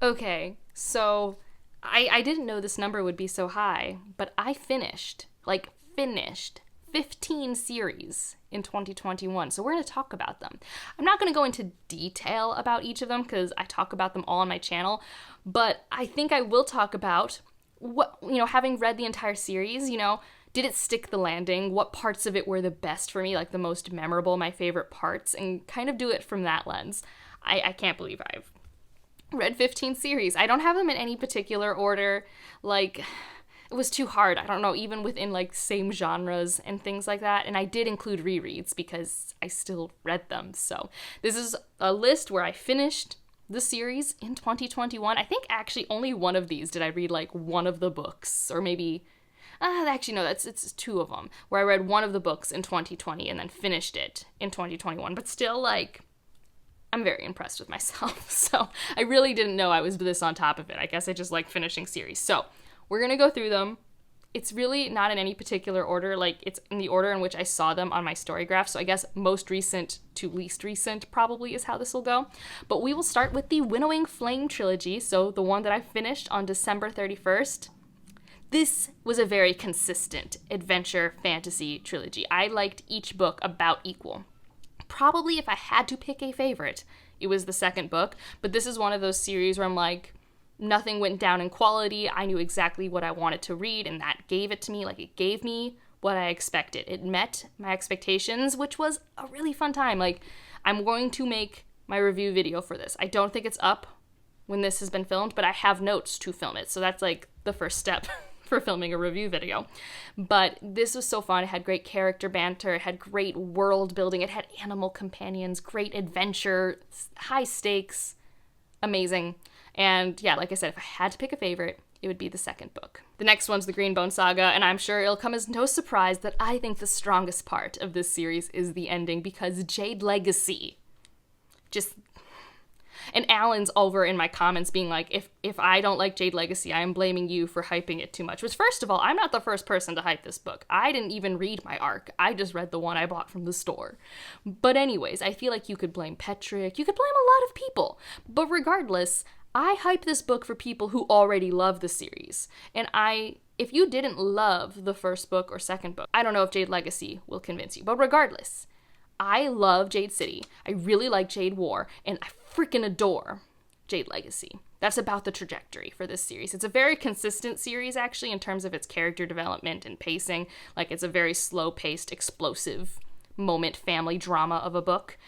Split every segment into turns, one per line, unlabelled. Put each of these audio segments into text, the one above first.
Okay, so I didn't know this number would be so high, but I finished 15 series in 2021. So we're going to talk about them. I'm not going to go into detail about each of them because I talk about them all on my channel, but I think I will talk about what, having read the entire series, did it stick the landing? What parts of it were the best for me, like the most memorable, my favorite parts, and kind of do it from that lens. I can't believe I've read 15 series. I don't have them in any particular order. Like, it was too hard. I don't know, even within like same genres and things like that. And I did include rereads because I still read them. So this is a list where I finished the series in 2021. I think actually only one of these did I read like one of the books, or maybe actually no, it's two of them where I read one of the books in 2020 and then finished it in 2021. But still, like, I'm very impressed with myself. So I really didn't know I was this on top of it. I guess I just like finishing series. So we're going to go through them. It's really not in any particular order. Like, it's in the order in which I saw them on my story graph. So I guess most recent to least recent probably is how this will go. But we will start with the Winnowing Flame trilogy. So the one that I finished on December 31st. This was a very consistent adventure fantasy trilogy. I liked each book about equal. Probably if I had to pick a favorite, it was the second book. But this is one of those series where I'm like, nothing went down in quality. I knew exactly what I wanted to read, and that gave it to me. Like, it gave me what I expected. It met my expectations, which was a really fun time. Like, I'm going to make my review video for this. I don't think it's up when this has been filmed, but I have notes to film it. So that's like the first step for filming a review video. But this was so fun. It had great character banter. It had great world building. It had animal companions, great adventure, high stakes, amazing. And yeah, like I said, if I had to pick a favorite, it would be the second book. The next one's the Greenbone Saga, and I'm sure it'll come as no surprise that I think the strongest part of this series is the ending, because Jade Legacy just... And Alan's over in my comments being like, if I don't like Jade Legacy, I am blaming you for hyping it too much. Which, first of all, I'm not the first person to hype this book. I didn't even read my arc. I just read the one I bought from the store. But anyways, I feel like you could blame Petrick. You could blame a lot of people. But regardless, I hype this book for people who already love the series. And if you didn't love the first book or second book, I don't know if Jade Legacy will convince you. But regardless, I love Jade City. I really like Jade War. And I freaking adore Jade Legacy. That's about the trajectory for this series. It's a very consistent series, actually, in terms of its character development and pacing. Like, it's a very slow-paced, explosive moment family drama of a book.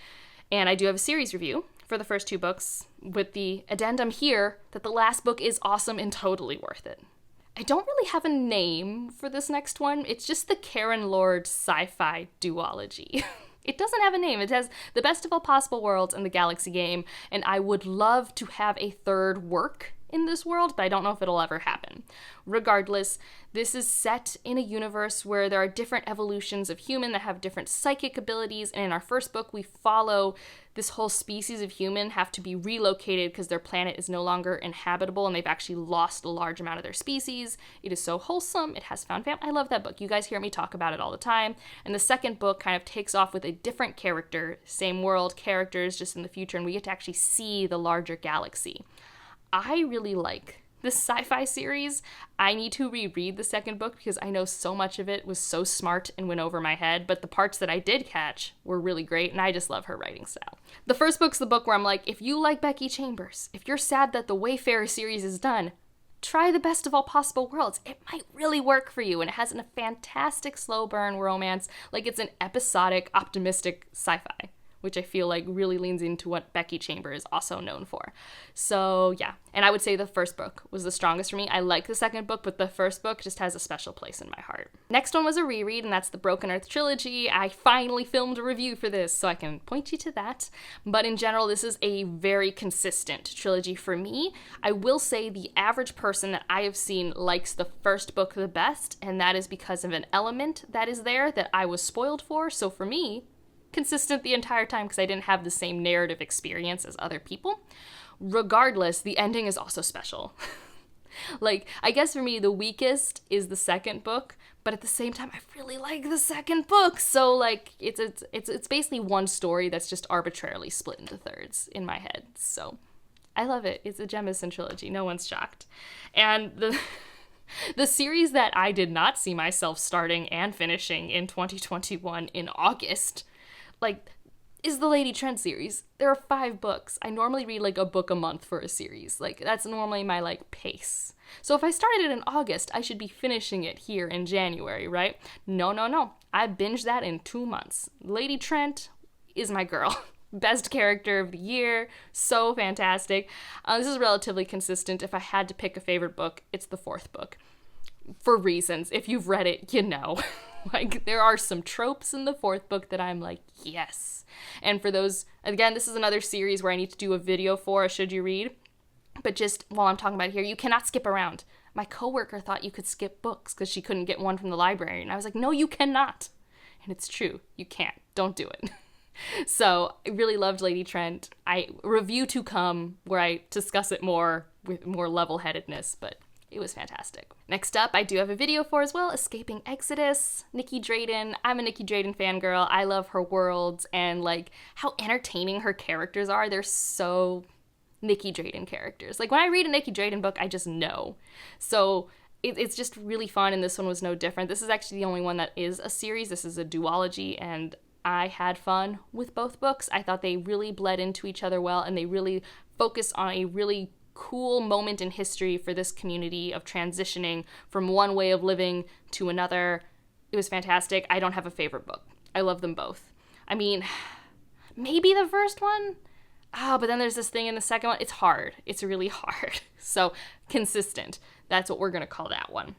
And I do have a series review for the first two books, with the addendum here that the last book is awesome and totally worth it. I don't really have a name for this next one. It's just the Karen Lord sci-fi duology. It doesn't have a name. It has The Best of All Possible Worlds and The Galaxy Game, and I would love to have a third work in this world, but I don't know if it'll ever happen. Regardless, this is set in a universe where there are different evolutions of human that have different psychic abilities, and in our first book, we follow this whole species of human have to be relocated because their planet is no longer inhabitable, and they've actually lost a large amount of their species. It is so wholesome. It has found family. I love that book. You guys hear me talk about it all the time. And the second book kind of takes off with a different character, same world, characters, just in the future, and we get to actually see the larger galaxy. I really like this sci-fi series. I need to reread the second book because I know so much of it was so smart and went over my head, but the parts that I did catch were really great, and I just love her writing style. The first book's the book where I'm like, if you like Becky Chambers, if you're sad that the Wayfarer series is done, try The Best of All Possible Worlds. It might really work for you, and it has a fantastic slow burn romance. Like, it's an episodic, optimistic sci-fi, which I feel like really leans into what Becky Chambers is also known for. So yeah, and I would say the first book was the strongest for me. I like the second book, but the first book just has a special place in my heart. Next one was a reread, and that's the Broken Earth trilogy. I finally filmed a review for this, so I can point you to that. But in general, this is a very consistent trilogy for me. I will say the average person that I have seen likes the first book the best, and that is because of an element that is there that I was spoiled for. So for me, consistent the entire time because I didn't have the same narrative experience as other people. Regardless, the ending is also special. Like, I guess for me, the weakest is the second book, but at the same time, I really like the second book. So, like, it's basically one story that's just arbitrarily split into thirds in my head. So, I love it. It's a Jemison trilogy. No one's shocked. And the series that I did not see myself starting and finishing in 2021 in August, like, is the Lady Trent series. There are 5 books. I normally read like a book a month for a series. Like, that's normally my like pace. So if I started it in August, I should be finishing it here in January, right? No. I binged that in 2 months. Lady Trent is my girl. Best character of the year. So fantastic. This is relatively consistent. If I had to pick a favorite book, it's the 4th book. For reasons. If you've read it, you know. Like, there are some tropes in the 4th book that I'm like, yes. And for those, again, this is another series where I need to do a video for a Should You Read. But just while I'm talking about it here, you cannot skip around. My coworker thought you could skip books because she couldn't get one from the library. And I was like, no, you cannot. And it's true. You can't. Don't do it. So I really loved Lady Trent. Review to come where I discuss it more with more level-headedness, but it was fantastic. Next up, I do have a video for as well, Escaping Exodus, Nikki Drayden. I'm a Nikki Drayden fangirl. I love her worlds and like how entertaining her characters are. They're so Nikki Drayden characters. Like when I read a Nikki Drayden book, I just know. So it's just really fun, and this one was no different. This is actually the only one that is a series. This is a duology, and I had fun with both books. I thought they really bled into each other well, and they really focus on a really cool moment in history for this community of transitioning from one way of living to another. It was fantastic. I don't have a favorite book. I love them both. I mean, maybe the first one? But then there's this thing in the second one. It's hard. It's really hard. So, consistent. That's what we're going to call that one.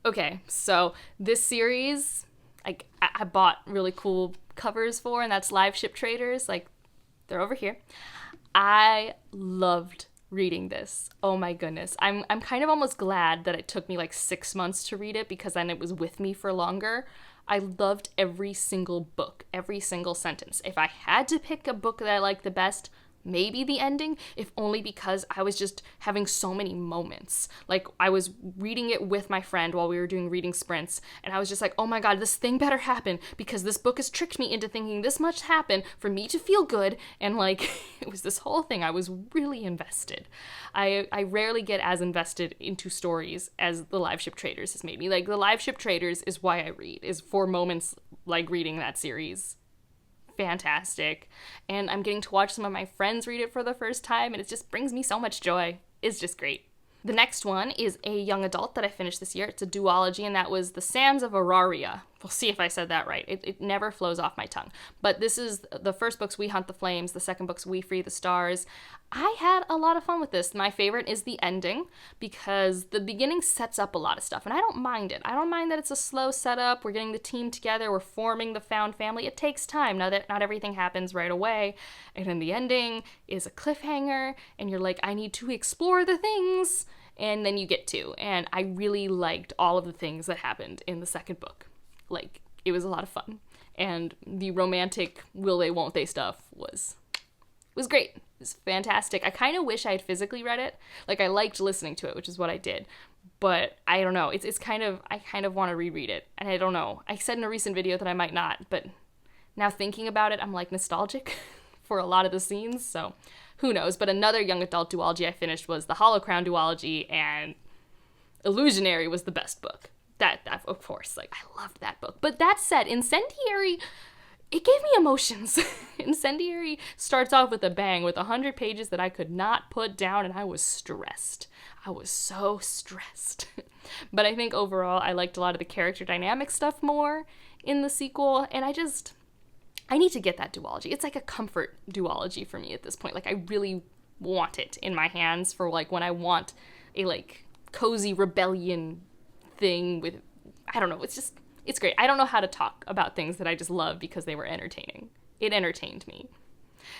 Okay, so this series, like, I bought really cool covers for, and that's Live Ship Traders. Like, they're over here. I loved reading this. Oh my goodness. I'm kind of almost glad that it took me like 6 months to read it, because then it was with me for longer. I loved every single book, every single sentence. If I had to pick a book that I liked the best, maybe the ending, if only because I was just having so many moments. Like, I was reading it with my friend while we were doing reading sprints, and I was just like, oh my god, this thing better happen, because this book has tricked me into thinking this much happened for me to feel good, and like, it was this whole thing. I was really invested. I rarely get as invested into stories as the Live Ship Traders has made me. Like, the Live Ship Traders is why I read, is for moments like reading that series. Fantastic. And I'm getting to watch some of my friends read it for the first time, and it just brings me so much joy. It's just great. The next one is a young adult that I finished this year. It's a duology, and that was The Sands of Araria. We'll see if I said that right. It never flows off my tongue. But this is the first book's We Hunt the Flames, the second book's We Free the Stars. I had a lot of fun with this. My favorite is the ending, because the beginning sets up a lot of stuff, and I don't mind it. I don't mind that it's a slow setup. We're getting the team together. We're forming the found family. It takes time. Now that not everything happens right away. And then the ending is a cliffhanger, and you're like, I need to explore the things. And then you get to. And I really liked all of the things that happened in the second book. Like, it was a lot of fun. And the romantic will they, won't they stuff was great. It was fantastic. I kind of wish I had physically read it. Like, I liked listening to it, which is what I did. But I don't know. It's kind of, I kind of want to reread it. And I don't know. I said in a recent video that I might not. But now thinking about it, I'm like nostalgic for a lot of the scenes. So who knows? But another young adult duology I finished was the Hollow Crown duology, and Illusionary was the best book. That of course, like, I loved that book. But that said, Incendiary, it gave me emotions. Incendiary starts off with a bang, with 100 pages that I could not put down, and I was stressed. I was so stressed. But I think overall, I liked a lot of the character dynamic stuff more in the sequel, and I need to get that duology. It's like a comfort duology for me at this point. Like, I really want it in my hands for, like, when I want a, like, cozy rebellion thing with, I don't know, it's great. I don't know how to talk about things that I just love because they were entertaining. It entertained me.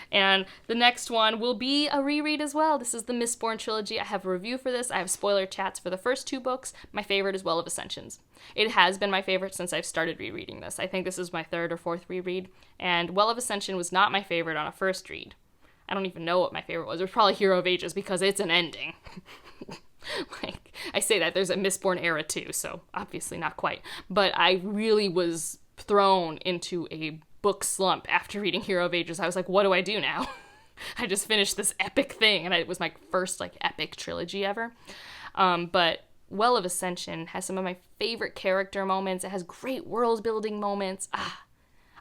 And the next one will be a reread as well. This is the Mistborn trilogy. I have a review for this. I have spoiler chats for the first 2 books. My favorite is Well of Ascensions. It has been my favorite since I've started rereading this. I think this is my 3rd or 4th reread. And Well of Ascension was not my favorite on a first read. I don't even know what my favorite was. It was probably Hero of Ages, because it's an ending. Like, I say that, there's a Mistborn era too, so obviously not quite. But I really was thrown into a book slump after reading Hero of Ages. I was like, what do I do now? I just finished this epic thing, and it was my first like epic trilogy ever. But Well of Ascension has some of my favorite character moments. It has great world building moments.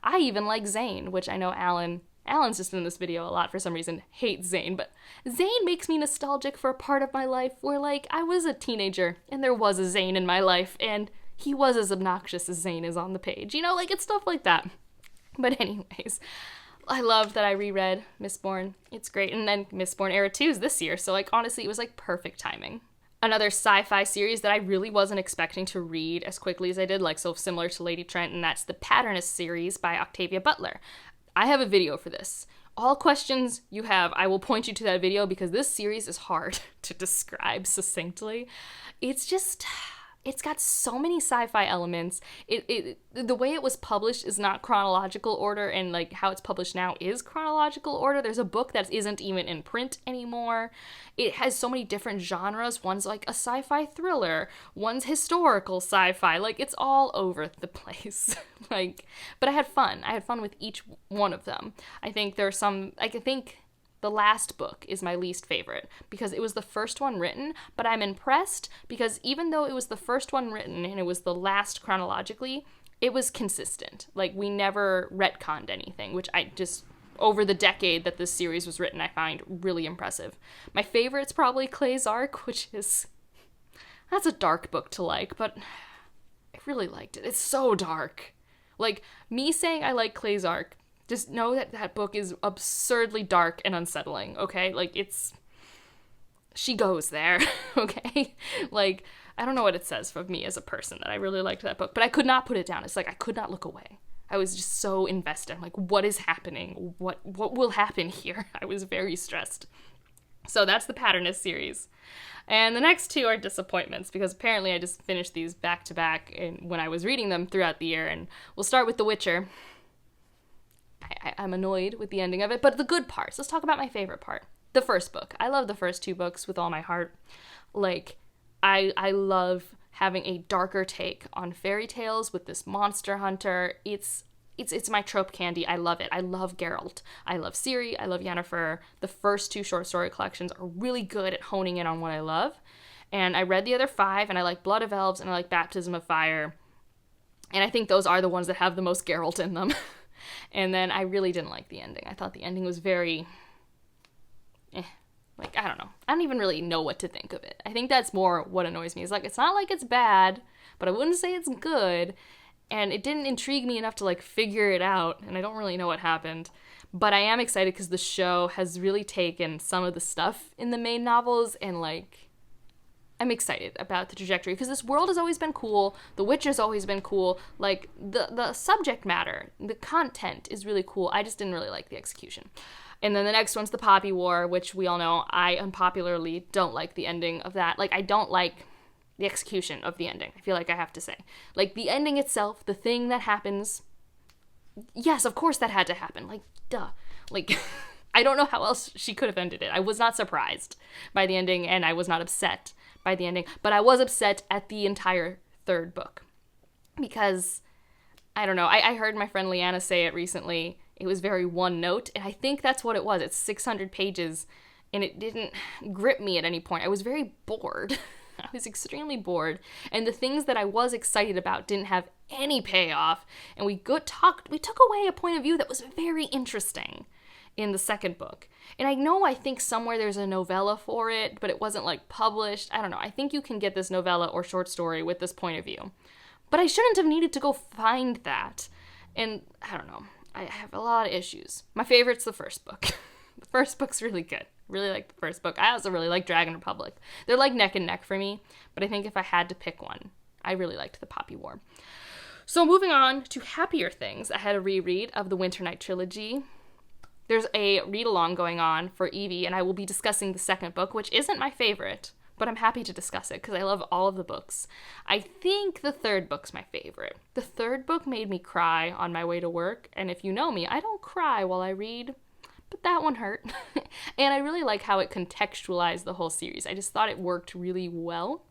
I even like Zane, which I know Alan's just in this video a lot for some reason, hates Zane, but Zane makes me nostalgic for a part of my life where, like, I was a teenager and there was a Zane in my life and he was as obnoxious as Zane is on the page. You know, like, it's stuff like that. But anyways, I love that I reread Mistborn. It's great. And then Mistborn Era 2 is this year, so, like, honestly, it was, like, perfect timing. Another sci-fi series that I really wasn't expecting to read as quickly as I did, like, so similar to Lady Trent, and that's the Patternist series by Octavia Butler. I have a video for this. All questions you have, I will point you to that video because this series is hard to describe succinctly. It's got so many sci-fi elements. The way it was published is not chronological order, and like how it's published now is chronological order. There's a book that isn't even in print anymore. It has so many different genres. One's like a sci-fi thriller, one's historical sci-fi. Like, it's all over the place. But I had fun. I had fun with each one of them. I think the last book is my least favorite because it was the first one written, but I'm impressed because even though it was the first one written and it was the last chronologically, it was consistent. Like, we never retconned anything, which I just, over the decade that this series was written, I find really impressive. My favorite's probably Clay's Arc, that's a dark book to like, but I really liked it. It's so dark. Like, me saying I like Clay's Arc, just know that that book is absurdly dark and unsettling, okay? Like, she goes there, okay? Like, I don't know what it says for me as a person that I really liked that book, but I could not put it down. It's like I could not look away. I was just so invested. I'm like, what is happening? What will happen here? I was very stressed. So that's the Patternist series. And the next two are disappointments because apparently I just finished these back to back when I was reading them throughout the year. And we'll start with The Witcher. I'm annoyed with the ending of it, but the good parts. Let's talk about my favorite part. The first book. I love the first two books with all my heart. Like, I love having a darker take on fairy tales with this monster hunter. It's my trope candy. I love it. I love Geralt. I love Ciri. I love Yennefer. The first two short story collections are really good at honing in on what I love. And I read the other 5, and I like Blood of Elves, and I like Baptism of Fire. And I think those are the ones that have the most Geralt in them. And then I really didn't like the ending. I thought the ending was very, like, I don't know. I don't even really know what to think of it. I think that's more what annoys me. It's like, it's not like it's bad, but I wouldn't say it's good. And it didn't intrigue me enough to, like, figure it out. And I don't really know what happened. But I am excited because the show has really taken some of the stuff in the main novels and, like, I'm excited about the trajectory because this world has always been cool. The Witcher's always been cool. Like, the subject matter, the content is really cool. I just didn't really like the execution. And then the next one's the Poppy War, which we all know I unpopularly don't like the ending of that. Like, I don't like the execution of the ending. I feel like I have to say. Like, the ending itself, the thing that happens, yes, of course that had to happen. Like, duh. Like, I don't know how else she could have ended it. I was not surprised by the ending, and I was not upset by the ending, but I was upset at the entire third book because, I don't know, I heard my friend Leanna say it recently. It was very one note, and I think that's what it was. It's 600 pages, and it didn't grip me at any point. I was very bored. I was extremely bored, and the things that I was excited about didn't have any payoff, and we took away a point of view that was very interesting in the second book. And I think somewhere there's a novella for it, but it wasn't, like, published. I don't know. I think you can get this novella or short story with this point of view. But I shouldn't have needed to go find that. And I don't know. I have a lot of issues. My favorite's the first book. The first book's really good. Really like the first book. I also really like Dragon Republic. They're like neck and neck for me, but I think if I had to pick one, I really liked the Poppy War. So moving on to happier things, I had a reread of the Winternight trilogy. There's a read-along going on for Evie, and I will be discussing the second book, which isn't my favorite, but I'm happy to discuss it because I love all of the books. I think the third book's my favorite. The third book made me cry on my way to work, and if you know me, I don't cry while I read, but that one hurt. And I really like how it contextualized the whole series. I just thought it worked really well,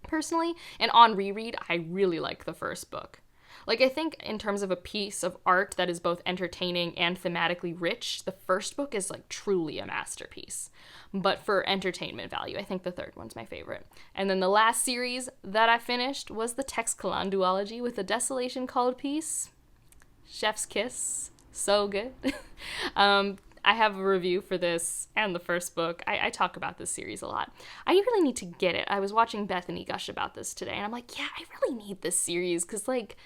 personally, and on reread, I really like the first book. Like, I think in terms of a piece of art that is both entertaining and thematically rich, the first book is like truly a masterpiece. But for entertainment value, I think the third one's my favorite. And then the last series that I finished was the Text-Kalan duology with The Desolation Called Peace. Chef's kiss. So good. I have a review for this and the first book. I talk about this series a lot. I really need to get it. I was watching Bethany gush about this today, and I'm like, yeah, I really need this series, because, like,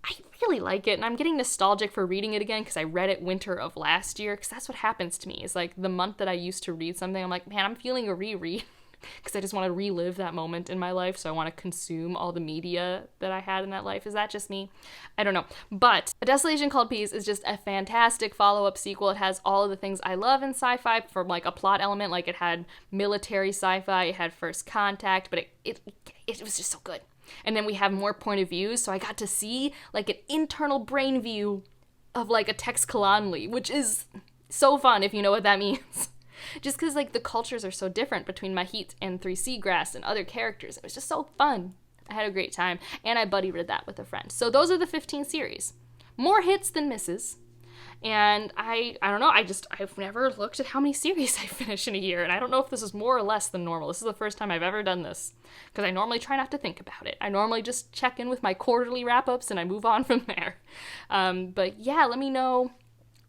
I really like it, and I'm getting nostalgic for reading it again, because I read it winter of last year, because that's what happens to me. Is like, the month that I used to read something, I'm like, man, I'm feeling a reread. Because I just want to relive that moment in my life, so I want to consume all the media that I had in that life. Is that just me? I don't know. But A Desolation Called Peace is just a fantastic follow-up sequel. It has all of the things I love in sci-fi from, like, a plot element. Like, it had military sci-fi, it had first contact, but it was just so good. And then we have more point of views, so I got to see, like, an internal brain view of, like, a Text-Kalanli, which is so fun if you know what that means. Just because, like, the cultures are so different between Mahit and Three Seagrass and other characters. It was just so fun. I had a great time. And I buddy read that with a friend. So those are the 15 series. More hits than misses. And I don't know, I've never looked at how many series I finish in a year. And I don't know if this is more or less than normal. This is the first time I've ever done this. Because I normally try not to think about it. I normally just check in with my quarterly wrap-ups and I move on from there. But yeah, let me know,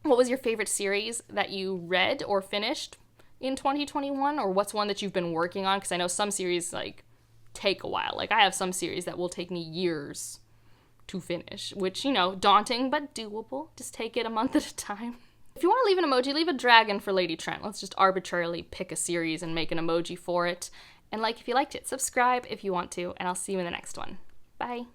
what was your favorite series that you read or finished in 2021, or what's one that you've been working on? Because I know some series, like, take a while. Like, I have some series that will take me years to finish, which, you know, daunting but doable. Just take it a month at a time. If you want to leave an emoji, leave a dragon for Lady Trent. Let's just arbitrarily pick a series and make an emoji for it. And like if you liked it, subscribe if you want to, and I'll see you in the next one. Bye.